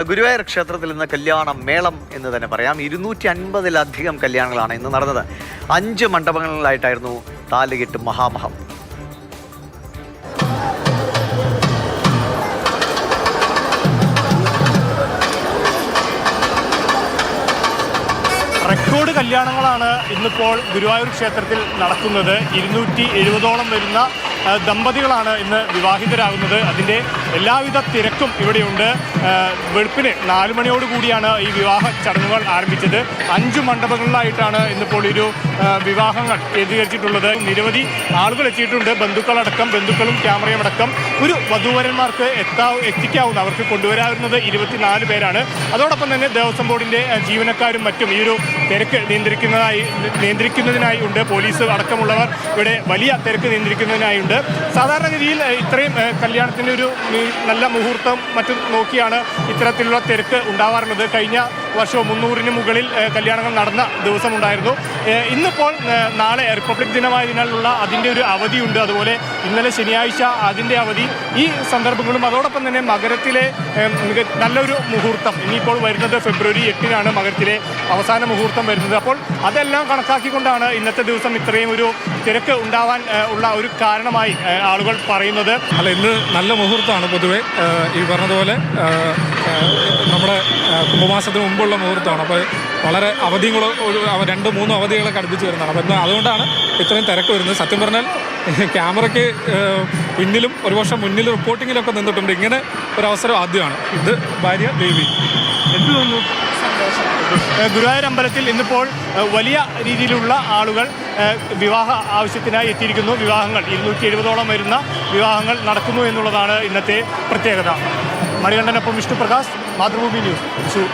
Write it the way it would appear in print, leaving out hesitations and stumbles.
ഗുരുവായൂർ ക്ഷേത്രത്തിൽ ഇന്ന് കല്യാണ മേളം എന്ന് തന്നെ പറയാം. 250-ലധികം കല്യാണങ്ങളാണ് ഇന്ന് നടന്നത്. 5 മണ്ഡപങ്ങളിലായിട്ടായിരുന്നു താലികെട്ട് മഹാമഹം. റെക്കോർഡ് കല്യാണങ്ങളാണ് ഇന്നിപ്പോൾ ഗുരുവായൂർ ക്ഷേത്രത്തിൽ നടക്കുന്നത്. 270ഓളം വരുന്ന ദമ്പതികളാണ് ഇന്ന് വിവാഹിതരാകുന്നത്. അതിൻ്റെ എല്ലാവിധ തിരക്കും ഇവിടെയുണ്ട്. വെളുപ്പിന് 4 മണിയോടുകൂടിയാണ് ഈ വിവാഹ ചടങ്ങുകൾ ആരംഭിച്ചത്. 5 മണ്ഡപങ്ങളിലായിട്ടാണ് ഇന്നിപ്പോൾ ഒരു വിവാഹങ്ങൾ കേന്ദ്രീകരിച്ചിട്ടുള്ളത്. നിരവധി ആളുകൾ എത്തിയിട്ടുണ്ട്. ബന്ധുക്കളും ക്യാമറയും അടക്കം ഒരു വധൂവരന്മാർക്ക് എത്തിക്കാവുന്ന, അവർക്ക് കൊണ്ടുവരാവുന്നത് 24 പേരാണ്. അതോടൊപ്പം തന്നെ ദേവസ്വം ബോർഡിൻ്റെ ജീവനക്കാരും മറ്റും ഈ ഒരു തിരക്ക് നിയന്ത്രിക്കുന്നതിനായി ഉണ്ട്. പോലീസ് അടക്കമുള്ളവർ ഇവിടെ വലിയ തിരക്ക് നിയന്ത്രിക്കുന്നതിനായി ഉണ്ട്. സാധാരണഗതിയിൽ ഇത്രയും കല്യാണത്തിൻ്റെ ഒരു നല്ല മുഹൂർത്തം മറ്റും നോക്കിയാണ് ഇത്തരത്തിലുള്ള തിരക്ക് ഉണ്ടാവാറുള്ളത്. കഴിഞ്ഞ വർഷവും 300-ന് മുകളിൽ കല്യാണങ്ങൾ നടന്ന ദിവസമുണ്ടായിരുന്നു. ഇന്നിപ്പോൾ നാളെ റിപ്പബ്ലിക് ദിനമായതിനാലുള്ള അതിൻ്റെ ഒരു അവധിയുണ്ട്. അതുപോലെ ഇന്നലെ ശനിയാഴ്ച അതിൻ്റെ അവധി. ഈ സന്ദർഭങ്ങളും അതോടൊപ്പം തന്നെ മകരത്തിലെ നല്ലൊരു മുഹൂർത്തം ഇനിയിപ്പോൾ വരുന്നത് ഫെബ്രുവരി 8-നാണ് മകരത്തിലെ അവസാന മുഹൂർത്തം വരുന്നത്. അപ്പോൾ അതെല്ലാം കണക്കാക്കിക്കൊണ്ടാണ് ഇന്നത്തെ ദിവസം ഇത്രയും ഒരു തിരക്ക് ഉണ്ടാവാൻ ഉള്ള ഒരു കാരണമായി ആളുകൾ പറയുന്നത്. അല്ല, ഇന്ന് നല്ല മുഹൂർത്തമാണ്. പൊതുവെ ഈ പറഞ്ഞതുപോലെ നമ്മുടെ കുംഭമാസത്തിന് മുമ്പുള്ള മുഹൂർത്തമാണ്. അപ്പോൾ വളരെ അവധികൾ 2-3 അവധികളൊക്കെ അടുപ്പിച്ച് വരുന്നതാണ്. അപ്പോൾ അതുകൊണ്ടാണ് ഇത്രയും തിരക്ക് വരുന്നത്. സത്യം പറഞ്ഞാൽ ക്യാമറയ്ക്ക് പിന്നിലും ഒരുപക്ഷെ മുന്നിൽ റിപ്പോർട്ടിങ്ങിലൊക്കെ നിന്നിട്ടുണ്ട്. ഇങ്ങനെ ഒരവസരം ആദ്യമാണ്. ഇത് ഭാര്യ ദേവി. എന്ത് തോന്നുന്നു? ഗുരുവായൂർ അമ്പലത്തിൽ ഇന്നിപ്പോൾ വലിയ രീതിയിലുള്ള ആളുകൾ വിവാഹ ആവശ്യത്തിനായി എത്തിയിരിക്കുന്നു. വിവാഹങ്ങൾ 270ഓളം വരുന്ന വിവാഹങ്ങൾ നടക്കുന്നു എന്നുള്ളതാണ് ഇന്നത്തെ പ്രത്യേകത. മണികണ്ഠനൊപ്പം വിഷ്ണുപ്രകാശ്, മാതൃഭൂമി ന്യൂസ്, തൃശ്ശൂർ.